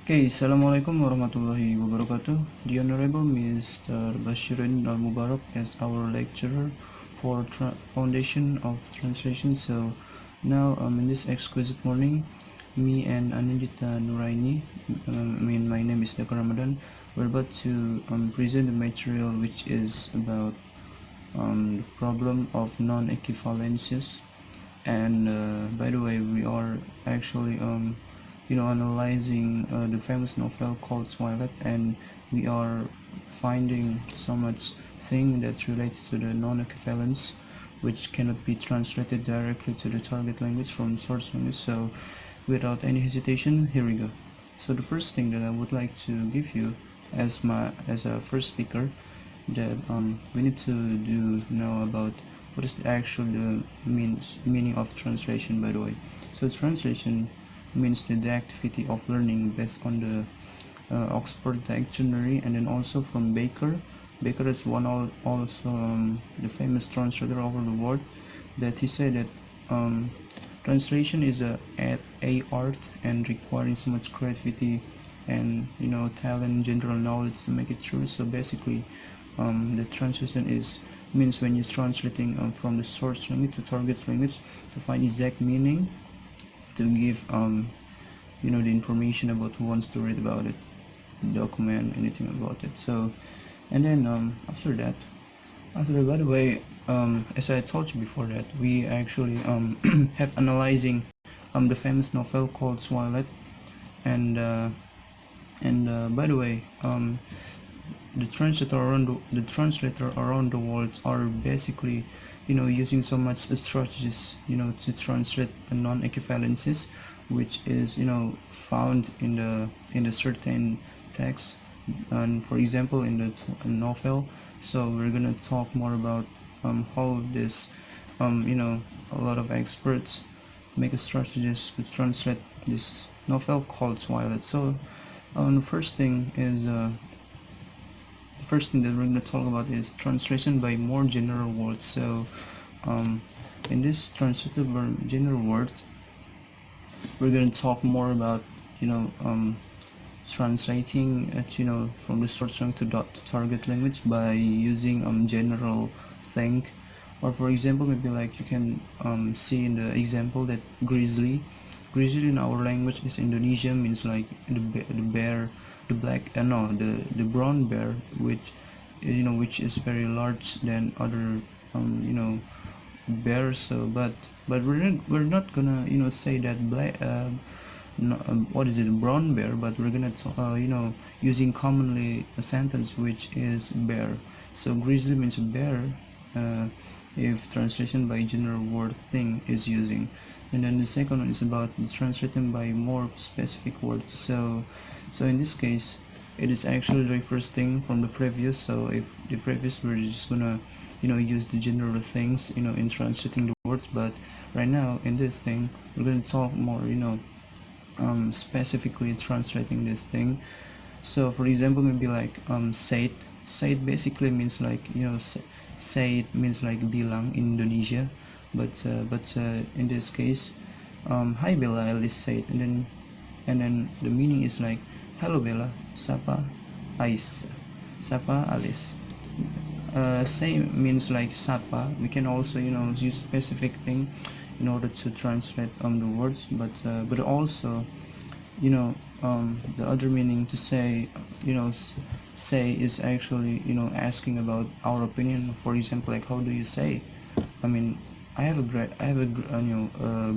Okay, Assalamualaikum warahmatullahi wabarakatuh. The Honorable Mr. Bashirin Al-Mubarak as our lecturer for Foundation of Translation. So now in this exquisite morning, me and Anindita Nuraini, my name is Dr. Ramadan, we're about to present the material which is about the problem of non-equivalences. And by the way, we are actually analyzing the famous novel called Twilight, and we are finding so much thing that's related to the non-equivalence, which cannot be translated directly to the target language from source language. So without any hesitation, here we go. So the first thing that I would like to give you as a first speaker, that we need to do know about what is the actual meaning of translation, by the way. So translation means the activity of learning based on the Oxford Dictionary, and then also from Baker. Baker is also the famous translator over the world, that he said that translation is a art and requiring so much creativity and talent, general knowledge to make it true. So basically, the translation is means when you're translating from the source language to target language to find exact meaning, to give the information about who wants to read about it, document anything about it. So and then by the way, as I told you before, that we actually have analyzing the famous novel called Twilight. And by the way, the translator around the world are basically using so much strategies to translate non-equivalences, which is found in the certain text, and for example in the novel. So we're gonna talk more about how this a lot of experts make a strategies to translate this novel called Twilight. So the first thing that we're going to talk about is translation by more general words. So in this translated by general words, we're going to talk more about translating it from the source language to target language by using general thing. Or for example, maybe like you can see in the example that grizzly in our language is Indonesia, means like the bear, the black no the brown bear, which which is very large than other bears. So but we're not gonna say that black no, what is it, brown bear, but we're gonna using commonly a sentence which is bear. So grizzly means bear, uh, if translation by general word thing is using. And then the second one is about the translating by more specific words. So in this case, it is actually the first thing from the previous. So if the previous, we're just gonna use the general things in translating the words, but right now in this thing we're gonna talk more specifically translating this thing. So for example, maybe like said basically means like say means like bilang in Indonesia, but in this case, hi Bella, Alice said. And then the meaning is like, hello Bella, sapa Ais, sapa Alice. Say means like sapa. We can also use specific thing in order to translate the words, but also the other meaning to say, say is actually asking about our opinion. For example, like, how do you say? I mean, I have a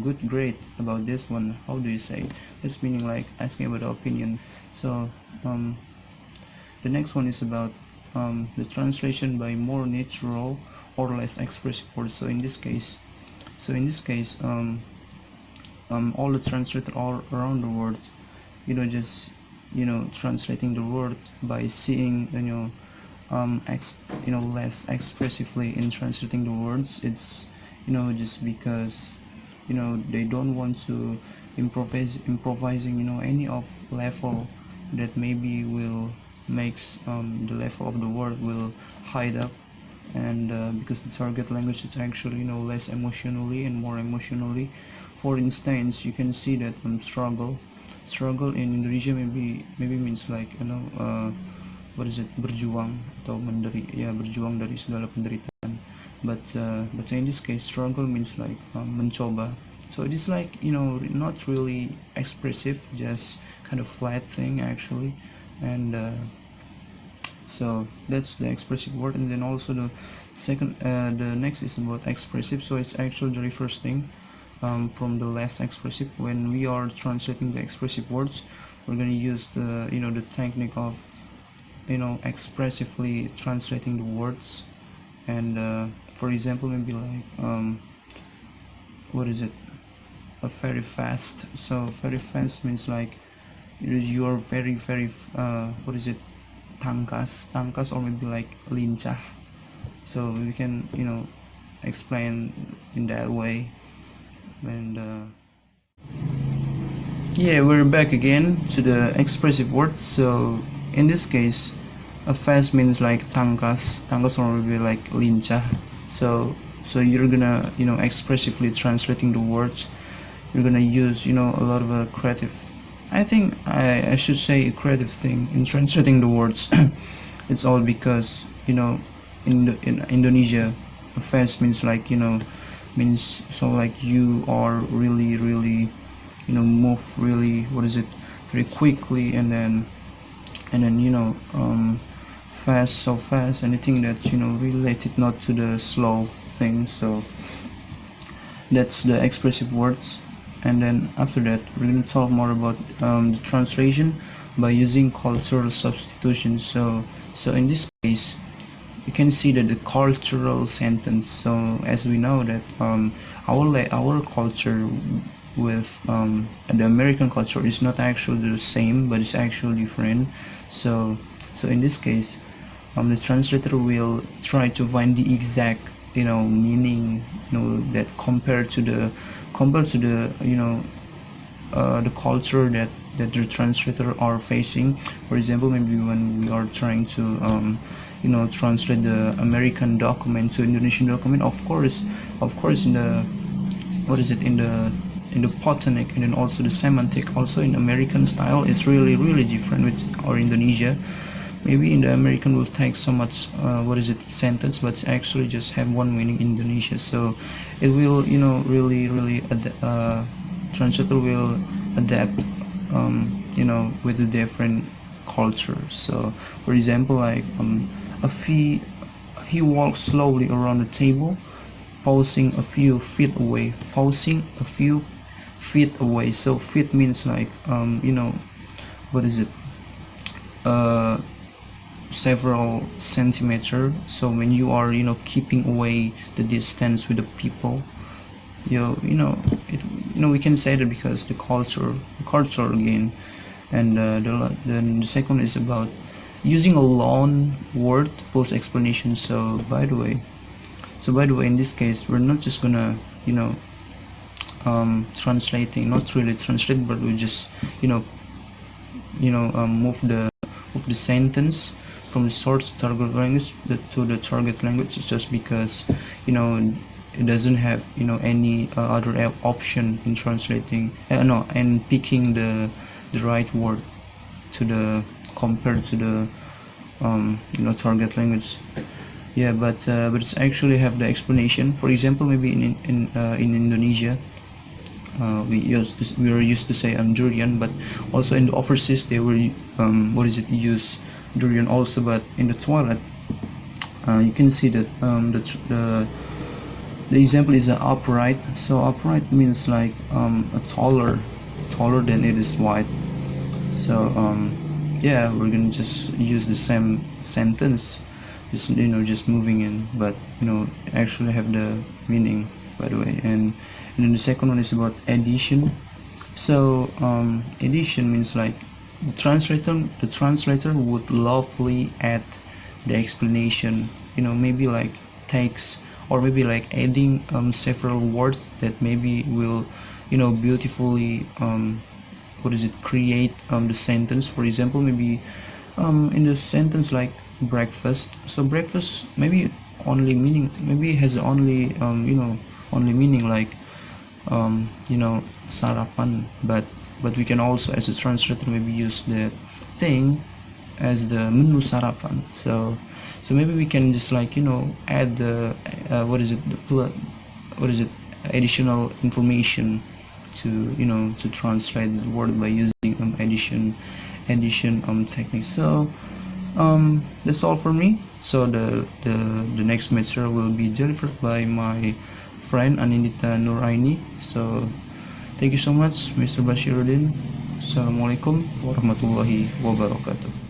good grade about this one. How do you say? It's meaning like asking about the opinion. So the next one is about the translation by more natural or less expressive words. So in this case, all the translator all around the world, just translating the word by seeing less expressively in translating the words. It's just because they don't want to improvising any of level that maybe will makes the level of the word will hide up. And because the target language is actually less emotionally and more emotionally. For instance, you can see that struggle, struggle in Indonesia maybe means like, what is it, berjuang atau berjuang dari segala penderitaan. But in this case, struggle means like, mencoba. So it is like, not really expressive, just kind of flat thing actually. And so that's the expressive word. And then also the next is about expressive. So it's actually the reverse thing, from the less expressive. When we are translating the expressive words, we're going to use the technique of, expressively translating the words. And for example, maybe like, what is it, a very fast. So very fast means like you are very very, what is it, tangkas, or maybe like lincah. So we can, explain in that way. And yeah, we're back again to the expressive words. So in this case, a fast means like tangkas or maybe like lincah. So you're gonna, expressively translating the words. You're gonna use, a lot of creative, I think I should say a creative thing in translating the words. It's all because, in Indonesia, fast means like, means so like you are really really, move really, what is it, very quickly. And then fast, so fast, anything that's, related not to the slow thing. So that's the expressive words. And then after that, we're going to talk more about, the translation by using cultural substitution. So in this case, you can see that the cultural sentence. So as we know that, our culture with, the American culture is not actually the same, but it's actually different. So in this case, the translator will try to find the exact, meaning, that compared to the, the culture that the translator are facing. For example, maybe when we are trying to, translate the American document to Indonesian document, of course in the, what is it, in the botanic, and then also the semantic, also in American style, it's really really different with our Indonesia. Maybe in the American will take so much, what is it, sentence, but actually just have one meaning in Indonesia. So it will, really really translator will adapt, with the different cultures. So for example, like, if he walks slowly around the table, pausing a few feet away. So feet means like, what is it, uh several centimeter. So when you are, keeping away the distance with the people, we can say that because the culture again. And then the second is about using a long word post explanation. So by the way, in this case, we're not just gonna, translating, not really translate, but we just, move the sentence from the source target language to the target language. It's just because, it doesn't have, any other option in translating, no, and picking the right word to the compared to the, target language. Yeah, but it's actually have the explanation. For example, maybe in Indonesia, we were used to say, durian, but also in the overseas they were, use durian also. But in the toilet, you can see that, the example is upright. So upright means like, a taller than it is wide. So yeah, we're gonna just use the same sentence, just moving in, but actually have the meaning, by the way. And then the second one is about addition. So addition means like the translator would lovely add the explanation, maybe like text, or maybe like adding, several words that maybe will, beautifully, create, the sentence. For example, maybe, in the sentence like breakfast. So breakfast maybe has only, only meaning like, sarapan. but we can also, as a translator, maybe use the thing as the menu sarapan. So maybe we can just like add the what is it the what is it additional information to to translate the word by using addition technique. So that's all for me. So the next material will be delivered by my friend Anindita Nuraini. So thank you so much, Mr. Bashiruddin. Assalamualaikum warahmatullahi wabarakatuh.